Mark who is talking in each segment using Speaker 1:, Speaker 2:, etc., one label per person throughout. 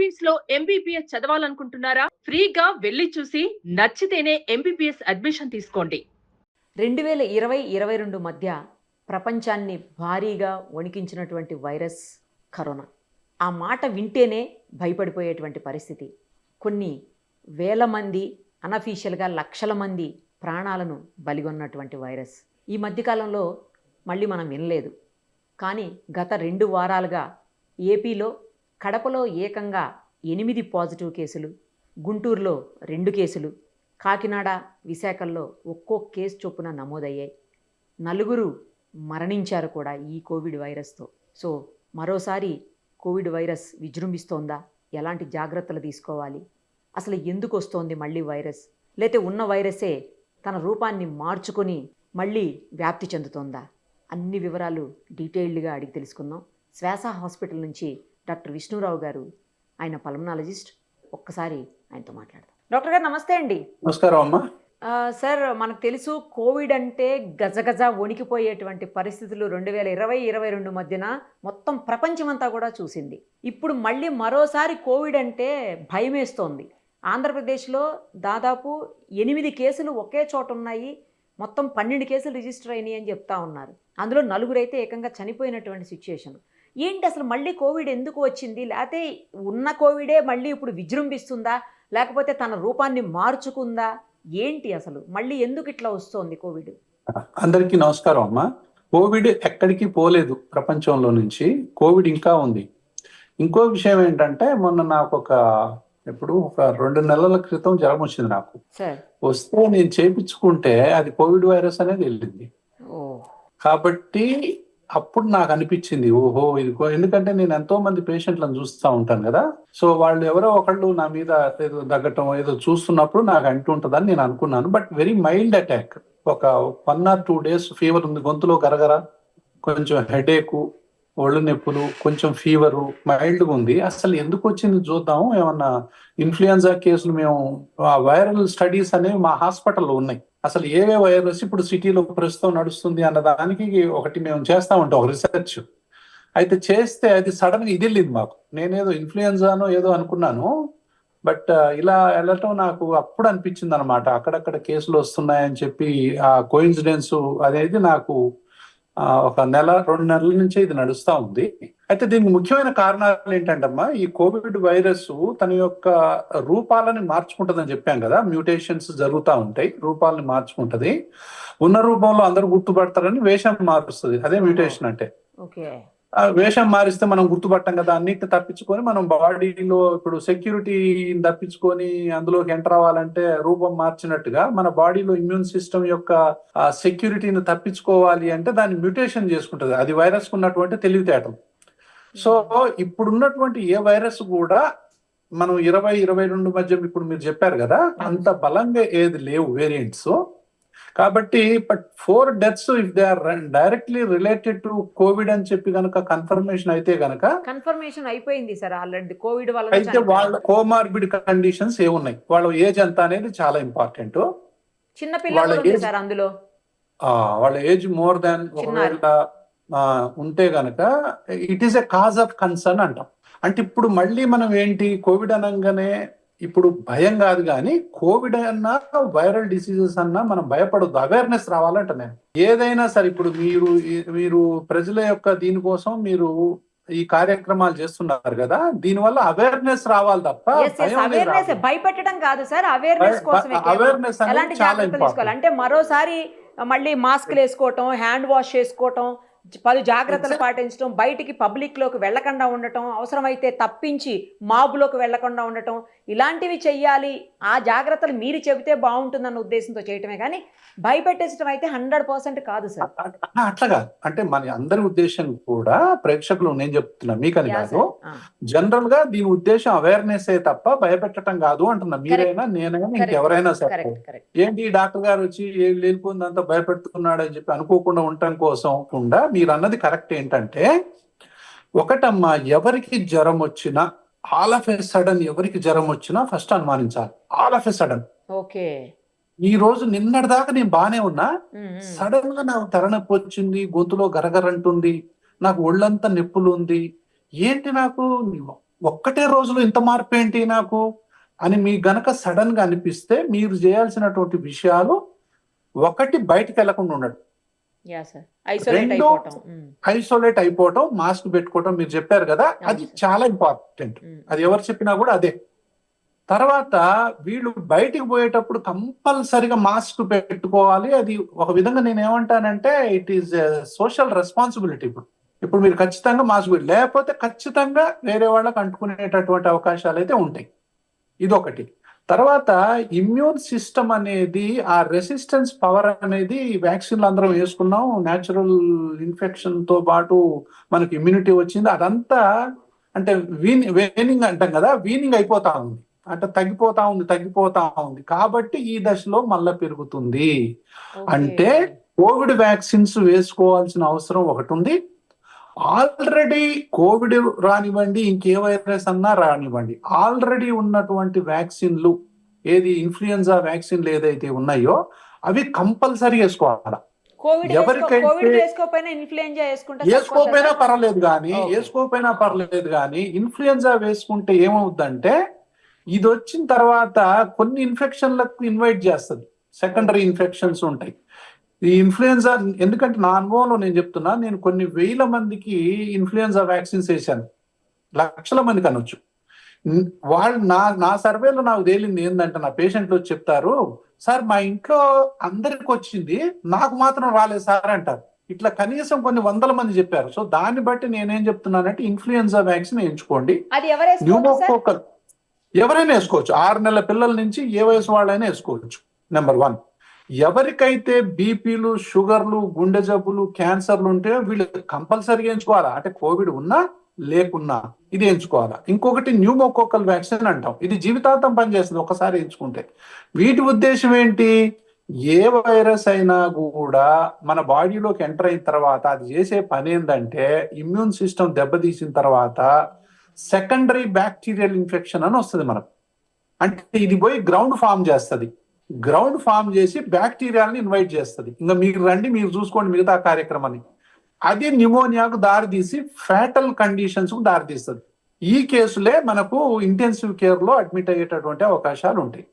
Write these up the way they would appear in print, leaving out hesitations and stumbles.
Speaker 1: Philippines లో MBBS చదవాలనుకుంటున్నారా? ఫ్రీగా వెళ్లి చూసి నచ్చితేనే ఎంబీబీఎస్ అడ్మిషన్ తీసుకోండి.
Speaker 2: 2020-22 మధ్య ప్రపంచాన్ని భారీగా వణికించినటువంటి వైరస్ కరోనా. ఆ మాట వింటేనే భయపడిపోయేటువంటి పరిస్థితి. కొన్ని వేల మంది, అనఫీషియల్గా లక్షల మంది ప్రాణాలను బలిగొన్నటువంటి వైరస్. ఈ మధ్యకాలంలో మళ్ళీ మనం వినలేదు. కానీ గత 2 వారాలుగా ఏపీలో కడపలో ఏకంగా 8 పాజిటివ్ కేసులు, గుంటూరులో 2 కేసులు, కాకినాడ, విశాఖల్లో ఒక్కో కేసు చొప్పున నమోదయ్యాయి. 4 మరణించారు కూడా ఈ కోవిడ్ వైరస్తో. సో మరోసారి కోవిడ్ వైరస్ విజృంభిస్తోందా? ఎలాంటి జాగ్రత్తలు తీసుకోవాలి? అసలు ఎందుకు వస్తోంది మళ్ళీ వైరస్? లేతే ఉన్న వైరసే తన రూపాన్ని మార్చుకొని మళ్ళీ వ్యాప్తి చెందుతోందా? అన్ని వివరాలు డీటెయిల్డ్గా అడిగి తెలుసుకుందాం. శ్వాస హాస్పిటల్ నుంచి డాక్టర్ విష్ణురావు గారు, ఆయన పల్మనాలజిస్ట్. ఒక్కసారి ఆయనతో మాట్లాడదాం. డాక్టర్ గారు నమస్తే అండి.
Speaker 3: నమస్కారం అమ్మా.
Speaker 2: సార్, మనకు తెలుసు కోవిడ్ అంటే గజగజ వణికిపోయేటువంటి పరిస్థితులు 2020-22 మధ్యన మొత్తం ప్రపంచమంతా కూడా చూసింది. ఇప్పుడు మళ్ళీ మరోసారి కోవిడ్ అంటే భయమేస్తోంది. ఆంధ్రప్రదేశ్లో దాదాపు 8 కేసులు ఒకే చోట ఉన్నాయి. మొత్తం 12 కేసులు రిజిస్టర్ అయినాయి అని చెప్తా ఉన్నారు. అందులో 4 అయితే ఏకంగా చనిపోయినటువంటి సిచ్యుయేషన్. ఏంటి అసలు మళ్ళీ కోవిడ్ ఎందుకు వచ్చింది? లేకపోతే ఉన్న కోవిడే మళ్ళీ ఇప్పుడు విజృంభిస్తుందా? లేకపోతే తన రూపాన్ని మార్చుకుందా? ఏంటి అసలు మళ్ళీ ఎందుకు ఇట్లా వస్తోంది కోవిడ్?
Speaker 3: అందరికీ నమస్కారం అమ్మా. కోవిడ్ ఎక్కడికి పోలేదు ప్రపంచంలో నుంచి. కోవిడ్ ఇంకా ఉంది. ఇంకో విషయం ఏంటంటే, మొన్న నాకు ఒక 2 నెలల క్రితం జ్వరం వచ్చింది నాకు. వస్తే నేను చేయించుకుంటే అది కోవిడ్ వైరస్ అనేది వెళ్ళింది. కాబట్టి అప్పుడు నాకు అనిపించింది, ఓహో ఇది ఎందుకంటే నేను ఎంతో మంది పేషెంట్లను చూస్తూ ఉంటాను కదా. సో వాళ్ళు ఎవరో ఒకళ్ళు నా మీద ఏదో దగ్గటం ఏదో చూస్తున్నప్పుడు నాకు అంటుంటుందని నేను అనుకున్నాను. But very mild attack. ఒక 1 or 2 days ఫీవర్ ఉంది, గొంతులో గరగర, కొంచెం హెడేకు, ఒళ్ళు నొప్పులు, కొంచెం ఫీవరు, మైల్డ్గా ఉంది. అసలు ఎందుకు వచ్చింది చూద్దాము, ఏమన్నా ఇన్ఫ్లుయెన్జా కేసులు, మేము వైరల్ స్టడీస్ అనేవి మా హాస్పిటల్లో ఉన్నాయి. అసలు ఏవే వైరస్ ఇప్పుడు సిటీలో ప్రస్తుతం నడుస్తుంది అన్న దానికి ఒకటి మేము చేస్తా ఉంటాం, ఒక రీసెర్చ్. అయితే చేస్తే అది సడన్గా ఇది వెళ్ళింది మాకు. నేనేదో ఇన్ఫ్లుయెన్జానో ఏదో అనుకున్నాను. బట్ ఇలా వెళ్ళటం నాకు అప్పుడు అనిపించింది అనమాట, అక్కడక్కడ కేసులు వస్తున్నాయని చెప్పి. ఆ కోయిన్సిడెన్స్ అనేది నాకు ఒక 1-2 నెలల నుంచే ఇది నడుస్తూ ఉంది. అయితే దీనికి ముఖ్యమైన కారణాలు ఏంటంటమ్మా, ఈ కోవిడ్ వైరస్ తన యొక్క రూపాలని మార్చుకుంటుందని చెప్పాం కదా. మ్యూటేషన్స్ జరుగుతూ ఉంటాయి, రూపాలని మార్చుకుంటది. ఉన్న రూపంలో అందరూ గుర్తుపడతారని వేషం మారుస్తుంది, అదే మ్యూటేషన్ అంటే. వేషం మారిస్తే మనం గుర్తుపట్టాం కదా, అన్నిటిని తప్పించుకొని మనం బాడీలో ఇప్పుడు సెక్యూరిటీని తప్పించుకొని అందులోకి ఎంటర్ అవ్వాలంటే రూపం మార్చినట్టుగా మన బాడీలో ఇమ్యూన్ సిస్టమ్ యొక్క సెక్యూరిటీని తప్పించుకోవాలి అంటే దాన్ని మ్యూటేషన్ చేసుకుంటుంది. అది వైరస్ ఉన్నటువంటి తెలివితేటలు. సో ఇప్పుడున్నటువంటి ఏ వైరస్ కూడా మనం 20-22 మధ్య ఇప్పుడు మీరు చెప్పారు కదా, అంత బలంగా ఏది లేవు వేరియంట్స్. కాబట్టి but 4 deaths if they are directly related to COVID అని చెప్పి కనుక కన్ఫర్మేషన్ అయితే కనుక,
Speaker 2: కన్ఫర్మేషన్ అయిపోయింది సార్ ఆల్రెడీ కోవిడ్ వల్ల.
Speaker 3: అయితే వాళ్ళ కోమార్బిడ్ కండిషన్స్ ఏమున్నాయి, వాళ్ళ ఏజ్ ఎంత అనేది చాలా ఇంపార్టెంట్.
Speaker 2: చిన్న పిల్లలు సార్ అందులో,
Speaker 3: వాళ్ళ ఏజ్ మోర్ దాన్ ఒకవేళ ఉంటే గనక it is a cause of concern అంటాం. అంటే ఇప్పుడు మళ్ళీ మనం ఏంటి, కోవిడ్ అనగానే ఇప్పుడు భయం కాదు, కానీ కోవిడ్ అన్నా వైరల్ డిసీజెస్ అన్నా మనం భయపడొద్దు, అవేర్నెస్ రావాలంట. నేను ఏదైనా సరే ఇప్పుడు మీరు ప్రజల యొక్క దీనికోసం మీరు ఈ కార్యక్రమాలు చేస్తున్నారు కదా, దీనివల్ల అవేర్నెస్ రావాలి తప్ప
Speaker 2: భయపెట్టడం కాదు సార్. అవేర్నెస్ అనేది చాలా ఇంపార్టెంట్. అంటే మరోసారి మళ్ళీ మాస్క్లు వేసుకోవటం, హ్యాండ్ వాష్ చేసుకోవటం, పలు జాగ్రత్తలు పాటించడం, బయటికి పబ్లిక్లోకి వెళ్లకుండా ఉండటం, అవసరమైతే తప్పించి మాబులోకి వెళ్లకుండా ఉండటం, ఇలాంటివి చెయ్యాలి. ఆ జాగ్రత్తలు మీరు చెబితే బాగుంటుందన్న ఉద్దేశంతో చేయటమే కానీ భయపెట్టేసడం అయితే 100% కాదు సార్.
Speaker 3: అట్లాగా అంటే మన అందరి ఉద్దేశం కూడా, ప్రేక్షకులు నేను చెప్తున్నా మీకని కాదు, జనరల్ గా దీని ఉద్దేశం అవేర్నెస్ తప్ప భయపెట్టడం కాదు అంటున్నా. మీరైనా నేనైనా ఇంకెవరైనా సరే. ఏంటి డాక్టర్ గారు వచ్చి లేనిపోయిందంతా భయపెడుతున్నాడు అని చెప్పి అనుకోకుండా ఉండటం కోసం కూడా మీరు అన్నది కరెక్ట్. ఏంటంటే ఒకటమ్మా, ఎవరికి జ్వరం వచ్చినా ఆల్ ఆఫ్ ఎ సడన్, ఎవరికి జ్వరం వచ్చినా ఫస్ట్ అనుమానించాలి. All of a sudden.
Speaker 2: Okay,
Speaker 3: ఈ రోజు నిన్నటి దాకా నేను బానే ఉన్నా, సడన్ గా నాకు తలనొప్పి వచ్చింది, గొంతులో గరగరంటుంది, నాకు ఒళ్ళంతా నొప్పులు ఉంది, ఏంటి నాకు ఒక్కటే రోజులో ఇంత మార్పు ఏంటి నాకు అని మీ గనక సడన్ గా అనిపిస్తే మీరు చేయాల్సినటువంటి విషయాలు, ఒకటి బయటికి వెళ్లకుండా ఉండడం,
Speaker 2: యా సార్, ఐసోలేట్
Speaker 3: రెండు
Speaker 2: అయిపోవటం.
Speaker 3: ఐసోలేట్ అయిపోవటం, మాస్క్ పెట్టుకోవటం మీరు చెప్పారు కదా, అది
Speaker 2: అవును సార్.
Speaker 3: చాలా ఇంపార్టెంట్. అది ఎవరు చెప్పినా కూడా అదే. తర్వాత వీళ్ళు బయటికి పోయేటప్పుడు కంపల్సరిగా మాస్క్ పెట్టుకోవాలి. అది ఒక విధంగా నేను ఏమంటానంటే ఇట్ ఈస్ సోషల్ రెస్పాన్సిబిలిటీ. ఇప్పుడు మీరు ఖచ్చితంగా మాస్క్ లేకపోతే ఖచ్చితంగా వేరే వాళ్ళకి అంటుకునేటటువంటి అవకాశాలు అయితే ఉంటాయి. ఇదొకటి. తర్వాత ఇమ్యూన్ సిస్టమ్ అనేది, ఆ రెసిస్టెన్స్ పవర్ అనేది, వ్యాక్సిన్లు అందరం వేసుకున్నాం, న్యాచురల్ ఇన్ఫెక్షన్ తో పాటు మనకి ఇమ్యూనిటీ వచ్చింది, అదంతా అంటే వేనింగ్ అంటాం కదా, వీనింగ్ అయిపోతా ఉంది, అంటే తగ్గిపోతా ఉంది. కాబట్టి ఈ దశలో మళ్ళా పెరుగుతుంది. అంటే కోవిడ్ వ్యాక్సిన్స్ వేసుకోవాల్సిన అవసరం ఒకటి ఉంది. ఆల్రెడీ కోవిడ్ రానివ్వండి, ఇంకే వైరస్ అన్నా రానివ్వండి, ఆల్రెడీ ఉన్నటువంటి వ్యాక్సిన్లు, ఏది ఇన్ఫ్లుయెన్జా వ్యాక్సిన్లు ఏదైతే ఉన్నాయో అవి కంపల్సరీ వేసుకోవాలి. వేసుకోకపోయినా పర్లేదు కానీ ఇన్ఫ్లుయెన్జా వేసుకుంటే ఏమవుద్దంటే, ఇది వచ్చిన తర్వాత కొన్ని ఇన్ఫెక్షన్లకు ఇన్వైట్ చేస్తుంది, సెకండరీ ఇన్ఫెక్షన్స్ ఉంటాయి. ఈ ఇన్ఫ్లుయెన్జా, ఎందుకంటే నా అనుభవంలో నేను చెప్తున్నా, నేను కొన్ని వేల మందికి ఇన్ఫ్లుయెన్జా వ్యాక్సిన్స్ వేసాను, లక్షల మందికి అనొచ్చు. వాళ్ళు నా సర్వేలో నాకు తేలింది ఏంటంటే, నా పేషెంట్లు వచ్చి చెప్తారు, సార్ మా ఇంట్లో అందరికి వచ్చింది, నాకు మాత్రం రాలేదు సార్ అంటారు. ఇట్లా కనీసం కొన్ని వందల మంది చెప్పారు. సో దాన్ని బట్టి నేనేం చెప్తున్నానంటే, ఇన్ఫ్లుయెన్జా వ్యాక్సిన్ వేయించుకోండి. న్యూమోకోకల్ ఎవరైనా వేసుకోవచ్చు, 6 నెలల పిల్లల నుంచి ఏ వయసు వాళ్ళైనా వేసుకోవచ్చు. నెంబర్ 1. ఎవరికైతే బీపీలు, షుగర్లు, గుండె జబ్బులు, క్యాన్సర్లు ఉంటే వీళ్ళు కంపల్సరీగా ఎంచుకోవాలా, అంటే కోవిడ్ ఉన్నా లేకున్నా ఇది ఎంచుకోవాలా. ఇంకొకటి న్యూమోకోకల్ వ్యాక్సిన్ అంటాం, ఇది జీవితాంతం పనిచేస్తుంది ఒకసారి ఎంచుకుంటే. వీటి ఉద్దేశం ఏంటి, ఏ వైరస్ అయినా కూడా మన బాడీలోకి ఎంటర్ అయిన తర్వాత అది చేసే పని ఏంటంటే, ఇమ్యూన్ సిస్టమ్ దెబ్బతీసిన తర్వాత సెకండరీ బ్యాక్టీరియల్ ఇన్ఫెక్షన్ అని వస్తుంది మనకు. అంటే ఇది పోయి గ్రౌండ్ ఫామ్ చేస్తుంది, గ్రౌండ్ ఫామ్ చేసి బ్యాక్టీరియాలని ఇన్వైట్ చేస్తుంది. ఇంకా మీరు రండి, మీరు చూసుకోండి మిగతా కార్యక్రమాన్ని. అది న్యూమోనియాకు దారితీసి ఫ్యాటల్ కండిషన్స్ కు దారితీస్తుంది. ఈ కేసులే మనకు ఇంటెన్సివ్ కేర్ లో అడ్మిట్ అయ్యేటటువంటి అవకాశాలు ఉంటాయి.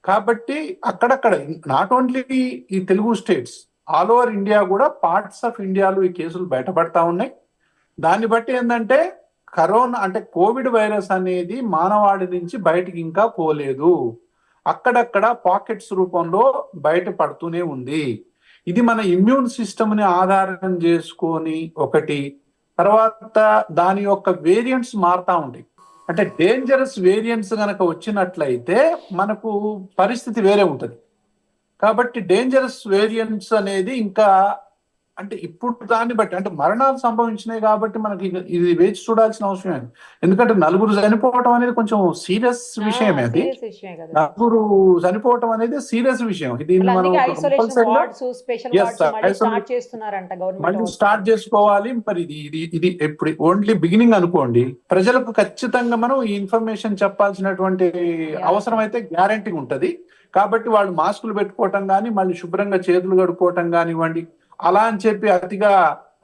Speaker 3: కాబట్టి అక్కడక్కడ, నాట్ ఓన్లీ ఈ Telugu states, all over India కూడా, పార్ట్స్ ఆఫ్ ఇండియాలో ఈ కేసులు బయటపడతా ఉన్నాయి. దాన్ని బట్టి ఏంటంటే, కరోనా అంటే కోవిడ్ వైరస్ అనేది మానవాడి నుంచి బయటికి ఇంకా పోలేదు, అక్కడక్కడ పాకెట్స్ రూపంలో బయటపడుతూనే ఉంది. ఇది మన ఇమ్యూన్ సిస్టమ్ని ఆధారం చేసుకొని ఒకటి. తర్వాత దాని యొక్క వేరియంట్స్ మారుతా ఉంటాయి. అంటే డేంజరస్ వేరియంట్స్ కనుక వచ్చినట్లయితే మనకు పరిస్థితి వేరే ఉంటుంది. కాబట్టి డేంజరస్ వేరియంట్స్ అనేది ఇంకా, అంటే ఇప్పుడు దాన్ని బట్టి, అంటే మరణాలు సంభవించినాయి కాబట్టి మనకి ఇది వేచి చూడాల్సిన అవసరం లేదు. ఎందుకంటే 9 చనిపోవటం అనేది కొంచెం సీరియస్ విషయమే. అది 9 చనిపోవటం అనేది సీరియస్ విషయం. ఇది మళ్ళీ స్టార్ట్ చేసుకోవాలి. మరి ఇది ఎప్పుడు ఓన్లీ బిగినింగ్ అనుకోండి. ప్రజలకు ఖచ్చితంగా మనం ఈ ఇన్ఫర్మేషన్ చెప్పాల్సినటువంటి అవసరం అయితే గ్యారంటీ ఉంటది. కాబట్టి వాళ్ళు మాస్కులు పెట్టుకోవటం కానీ, మళ్ళీ శుభ్రంగా చేతులు కడుక్కోవటం కానివ్వండి, అలా అని చెప్పి అతిగా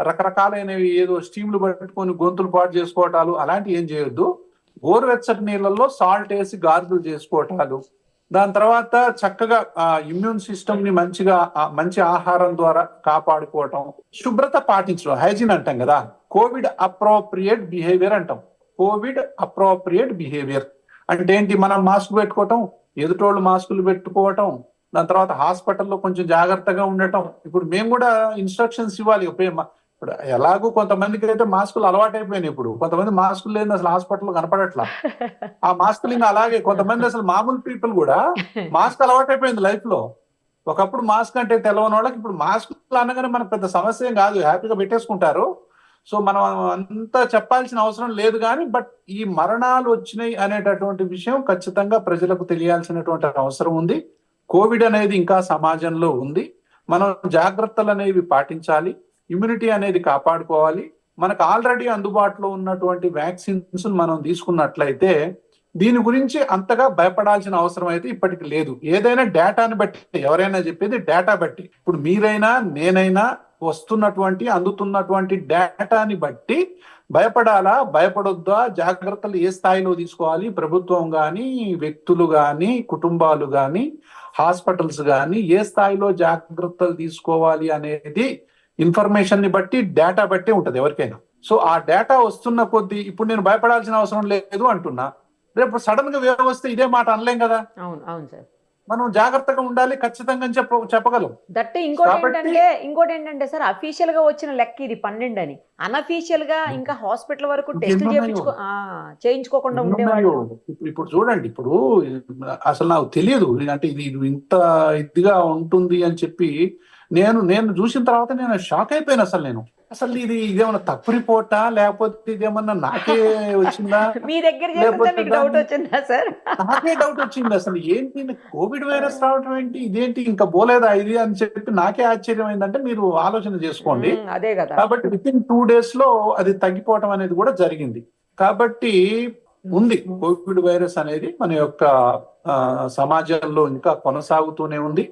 Speaker 3: రకరకాలైనవి ఏదో స్టీమ్లు పట్టుకొని గొంతులు పాటు చేసుకోవటాలు అలాంటివి ఏం చేయొద్దు. గోరువెచ్చటి నీళ్ళల్లో సాల్ట్ వేసి గార్గులు చేసుకోవటాలు, దాని తర్వాత చక్కగా ఇమ్యూన్ సిస్టమ్ ని మంచి ఆహారం ద్వారా కాపాడుకోవటం, శుభ్రత పాటించడం, హైజీన్ అంటాం కదా, కోవిడ్ అప్రోప్రియేట్ బిహేవియర్ అంటాం. కోవిడ్ అప్రోప్రియేట్ బిహేవియర్ అంటే ఏంటి, మనం మాస్క్ పెట్టుకోవటం, ఎదుటోళ్ళు మాస్కులు పెట్టుకోవటం, దాని తర్వాత హాస్పిటల్లో కొంచెం జాగ్రత్తగా ఉండటం. ఇప్పుడు మేము కూడా ఇన్స్ట్రక్షన్స్ ఇవ్వాలి. ఇప్పుడు ఎలాగో కొంతమందికి అయితే మాస్కులు అలవాటైపోయినాయి. ఇప్పుడు కొంతమంది మాస్కులు లేని అసలు హాస్పిటల్లో కనపడట్లా. ఆ మాస్కులు ఇంకా అలాగే, కొంతమంది అసలు మామూలు పీపుల్ కూడా మాస్క్ అలవాటైపోయింది లైఫ్ లో. ఒకప్పుడు మాస్క్ అంటే తెలవని వాళ్ళకి ఇప్పుడు మాస్కులు అనగానే మనకు పెద్ద సమస్య ఏం కాదు, హ్యాపీగా పెట్టేసుకుంటారు. సో మనం అంతా చెప్పాల్సిన అవసరం లేదు. కానీ బట్ ఈ మరణాలు వచ్చినాయి అనేటటువంటి విషయం ఖచ్చితంగా ప్రజలకు తెలియాల్సినటువంటి అవసరం ఉంది. కోవిడ్ అనేది ఇంకా సమాజంలో ఉంది, మనం జాగ్రత్తలు అనేవి పాటించాలి, ఇమ్యూనిటీ అనేది కాపాడుకోవాలి. మనకు ఆల్రెడీ అందుబాటులో ఉన్నటువంటి వ్యాక్సిన్స్ మనం తీసుకున్నట్లయితే దీని గురించి అంతగా భయపడాల్సిన అవసరం అయితే ఇప్పటికి లేదు. ఏదైనా డేటాని బట్టి, ఎవరైనా చెప్పేది డేటా బట్టి, ఇప్పుడు మీరైనా నేనైనా అందుతున్నటువంటి డేటాని బట్టి భయపడాలా, భయపడొద్దా, జాగ్రత్తలు ఏ స్థాయిలో తీసుకోవాలి, ప్రభుత్వం కానీ, వ్యక్తులు కానీ, కుటుంబాలు కానీ, హాస్పిటల్స్ కానీ ఏ స్థాయిలో జాగ్రత్తలు తీసుకోవాలి అనేది ఇన్ఫర్మేషన్ ని బట్టి, డేటా బట్టి ఉంటది ఎవరికైనా. సో ఆ డేటా వస్తున్న కొద్దీ ఇప్పుడు నేను భయపడాల్సిన అవసరం లేదు అంటున్నా, రేపు సడన్ గా వేవ్ వస్తే ఇదే మాట అనలేం కదా.
Speaker 2: అవును అవును సార్.
Speaker 3: మనం జాగ్రత్తగా ఉండాలి ఖచ్చితంగా అని చెప్పగలం.
Speaker 2: దట్టు
Speaker 3: కాబట్టి
Speaker 2: ఇంకోటి ఏంటంటే సార్, అఫీషియల్ గా వచ్చిన లెక్క ఇది 12 అని, అనఫీషియల్ గా ఇంకా హాస్పిటల్ వరకు టెస్ట్ చేయించుకోకుండా ఉండేవాళ్ళు.
Speaker 3: ఇప్పుడు చూడండి, ఇప్పుడు అసలు నాకు తెలియదు అంటే ఇది ఇంత ఇదిగా ఉంటుంది అని చెప్పి నేను చూసిన తర్వాత నేను షాక్ అయిపోయాను. అసలు ఇదేమన్నా తప్పు రిపోర్టా, లేకపోతే ఇదేమన్నా నాకే వచ్చిందా,
Speaker 2: మీ దగ్గర చేస్తుంటే మీకు డౌట్ వచ్చిందా సార్?
Speaker 3: నాకే డౌట్ వచ్చింది. అసలు ఏంటి కోవిడ్ వైరస్ రావడం ఏంటి, ఇదేంటి ఇంకా పోలేదా ఇది అని చెప్పి నాకే ఆశ్చర్యం అయిందంటే మీరు ఆలోచన చేసుకోండి.
Speaker 2: అదే కదా.
Speaker 3: కాబట్టి విత్ ఇన్ 2 days లో అది తగ్గిపోవటం అనేది కూడా జరిగింది. కాబట్టి ఉంది కోవిడ్ వైరస్ అనేది మన యొక్క సమాజంలో ఇంకా కొనసాగుతూనే ఉంది.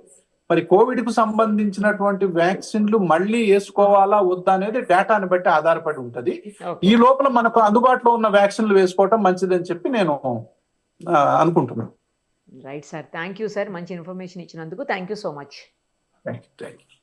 Speaker 3: మరి కోవిడ్ కు సంబంధించినటువంటి వ్యాక్సిన్లు మళ్ళీ వేసుకోవాలా వద్దా అనేది డేటాని బట్టి ఆధారపడి ఉంటది. ఈ లోపల మనకు అందుబాటులో ఉన్న వ్యాక్సిన్లు వేసుకోవటం మంచిదని చెప్పి నేను అనుకుంటున్నాను.
Speaker 2: Right sir, thank you sir, మంచి ఇన్ఫర్మేషన్ ఇచ్చినందుకు thank you so much.
Speaker 3: Thank you.